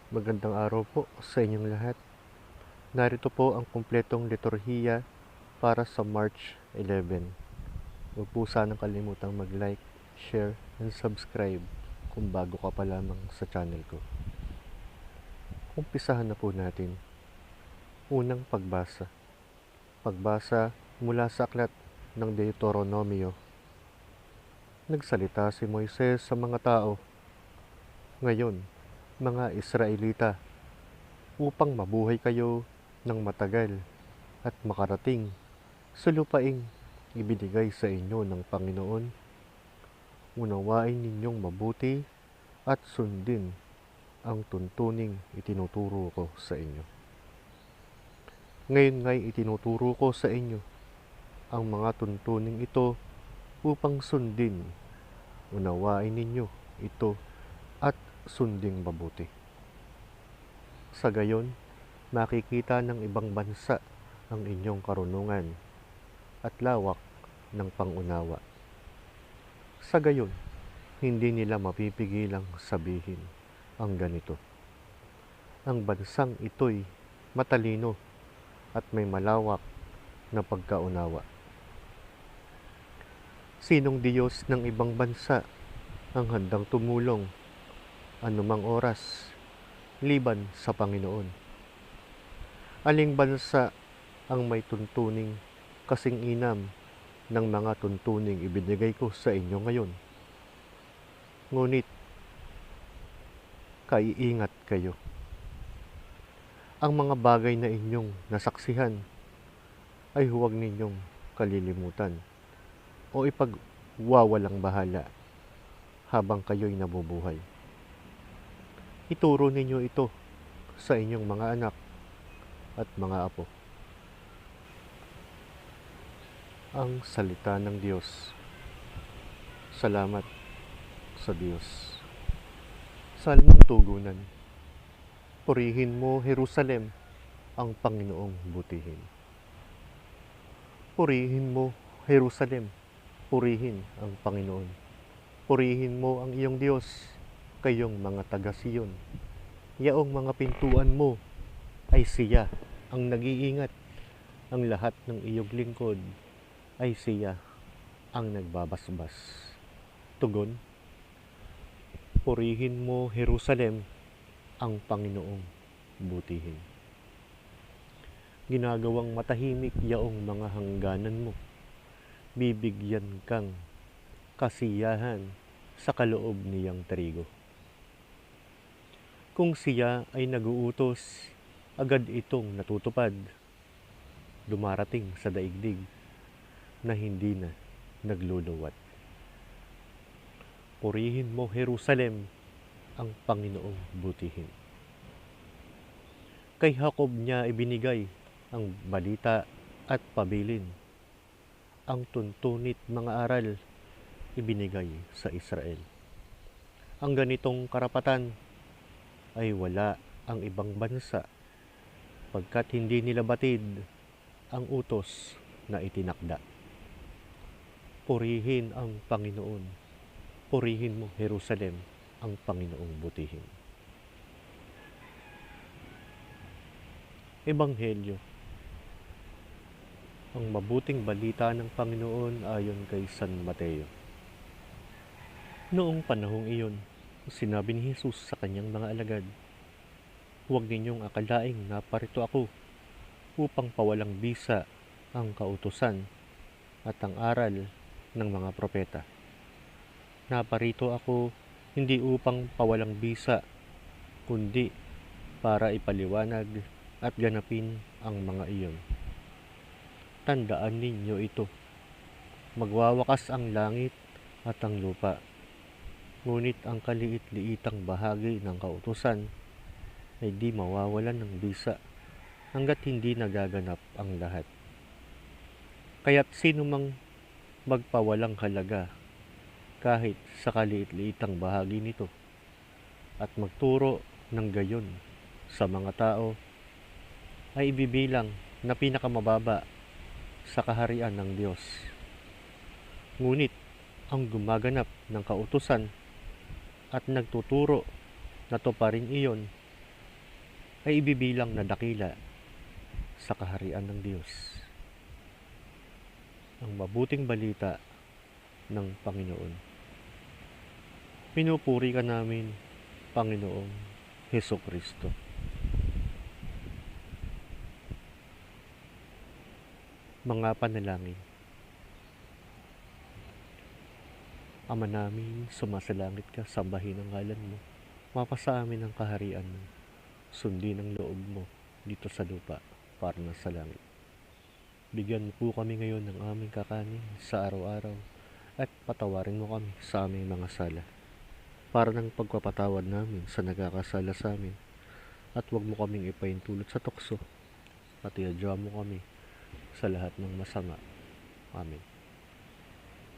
Magandang araw po sa inyong lahat. Narito po ang kumpletong liturhiya para sa March 11. Huwag po sanang kalimutang mag-like, share, and subscribe kung bago ka pa lamang sa channel ko. Umpisahan na po natin. Unang pagbasa. Pagbasa mula sa aklat ng Deuteronomio. Nagsalita si Moises sa mga tao. Ngayon, mga Israelita, upang mabuhay kayo ng matagal at makarating sa lupaing ibinigay sa inyo ng Panginoon, unawain ninyong mabuti at sundin ang tuntuning itinuturo ko sa inyo. Ngayon nga'y itinuturo ko sa inyo ang mga tuntuning ito upang sundin, unawain ninyo ito at sunding mabuti. Sa gayon, makikita ng ibang bansa ang inyong karunungan at lawak ng pangunawa. Sa gayon, hindi nila mapipigilang sabihin ang ganito: ang bansang ito'y matalino at may malawak na pagkaunawa. Sinong Diyos ng ibang bansa ang handang tumulong anumang oras liban sa Panginoon? Aling bansa ang may tuntuning kasing inam ng mga tuntuning ibinigay ko sa inyo ngayon? Ngunit, kaiingat kayo. Ang mga bagay na inyong nasaksihan ay huwag ninyong kalilimutan o ipagwawalang bahala habang kayo'y nabubuhay. Ituro ninyo ito sa inyong mga anak at mga apo. Ang salita ng Diyos. Salamat sa Diyos. Salmong tugunan. Purihin mo, Jerusalem, ang Panginoong butihin. Purihin mo, Jerusalem, purihin ang Panginoon. Purihin mo ang iyong Diyos, kayong mga taga-Siyon. Yaong mga pintuan mo ay siya ang nag-iingat. Ang lahat ng iyong lingkod ay siya ang nagbabasbas. Tugon, purihin mo, Jerusalem, ang Panginoong butihin. Ginagawang matahimik yaong mga hangganan mo. Bibigyan kang kasiyahan sa kaloob niyang trigo. Kung siya ay naguutos, agad itong natutupad. Dumarating sa daigdig na hindi na nagluluwat. Purihin mo, Jerusalem, ang Panginoong butihin. Kay Jacob niya ibinigay ang balita at pabilin. Ang tuntunit mga aral ibinigay sa Israel. Ang ganitong karapatan ay wala ang ibang bansa pagkat hindi nila batid ang utos na itinakda. Purihin ang Panginoon. Purihin mo, Jerusalem, ang Panginoong butihin. Ebanghelyo. Ang mabuting balita ng Panginoon ayon kay San Mateo. Noong panahong iyon, sinabi ni Jesus sa kanyang mga alagad, huwag ninyong akalaing naparito ako upang pawalang bisa ang kautusan at ang aral ng mga propeta. Naparito ako hindi upang pawalang bisa, kundi para ipaliwanag at ganapin ang mga iyon. Tandaan ninyo ito. Magwawakas ang langit at ang lupa. Ngunit ang kaliit-liitang bahagi ng kautusan ay di mawawalan ng bisa hanggat hindi nagaganap ang lahat. Kaya't sino mang magpawalang halaga kahit sa kaliit-liitang bahagi nito at magturo ng gayon sa mga tao ay ibibilang na pinakamababa sa kaharian ng Diyos. Ngunit ang gumaganap ng kautusan at nagtuturo na tuparin iyon ay ibibilang na dakila sa kaharian ng Diyos. Ang mabuting balita ng Panginoon. Pinupuri ka namin, Panginoong Hesukristo. Mga panalangin. Ama namin, sumasalangit ka, sambahin ang ngalan mo. Mapasa amin ang kaharian mo. Sundin ang loob mo dito sa lupa para na sa langit. Bigyan mo po kami ngayon ng aming kakanin sa araw-araw at patawarin mo kami sa aming mga sala para ng pagpapatawad namin sa nagkakasala sa amin at huwag mo kaming ipaintulot sa tukso at iadya mo kami sa lahat ng masama. Amen.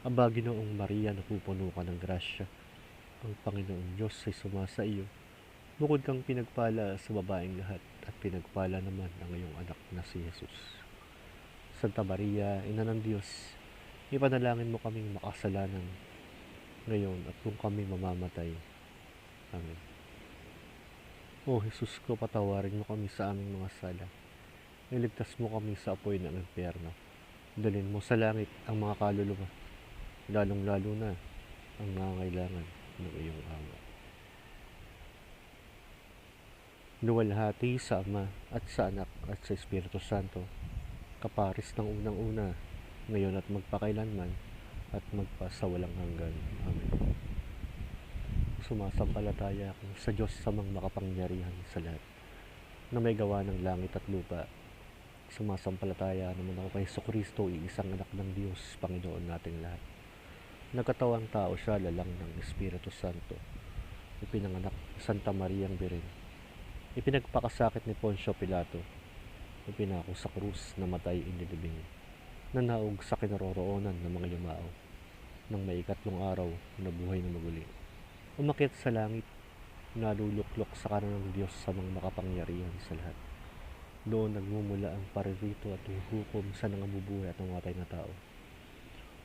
Aba, Ginoong Maria, napupuno ka ng grasya. Ang Panginoong Diyos ay sumasa iyo. Bukod kang pinagpala sa babaeng lahat at pinagpala naman ang iyong anak na si Jesus. Santa Maria, Ina ng Diyos, ipanalangin mo kaming makasalanan ngayon at kung kami mamamatay. Amen. O Jesus ko, patawarin mo kami sa aming mga sala. Iligtas mo kami sa apoy ng impyerno. Dalhin mo sa langit ang mga kaluluwa, lalong-lalo na ang nangangailangan ng iyong awa. Luwalhati sa Ama at sa Anak at sa Espiritu Santo, kaparis ng unang-una, ngayon at magpakailanman, at magpasawalang hanggan. Amen. Sumasampalataya ako sa Diyos samang makapangyarihan sa lahat, na may gawa ng langit at lupa. Sumasampalataya naman ako kay Jesucristo, iisang anak ng Diyos, Panginoon nating lahat. Nagkatawang tao siya, lalang ng Espiritu Santo. Ipinanganak Santa Mariang Birhen. Ipinagpakasakit ni Poncio Pilato. Ipinako sa krus, namatay inilibing. Nanaog sa kinaroroonan ng mga yumao. Nang may ikatlong araw, nabuhay na maguli. Umakyat sa langit, naluluklok sa kanan ng Diyos sa mga makapangyarihan sa lahat. Doon nagmumula ang paririto at huhukom sa nangabubuhay at namatay na tao.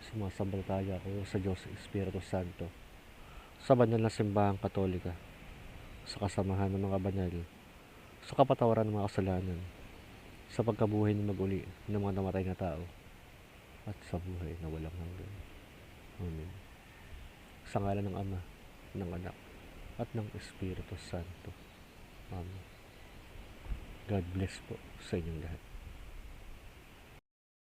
Sumasampalataya ako sa Diyos Espiritu Santo, sa banal na simbahang Katolika, sa kasamahan ng mga banal, sa kapatawaran ng mga kasalanan, sa pagkabuhay ng maguli ng mga namatay na tao, at sa buhay na walang hanggan. Amen. Sa ngalan ng Ama, ng Anak, at ng Espiritu Santo. Amen. God bless po sa inyong lahat.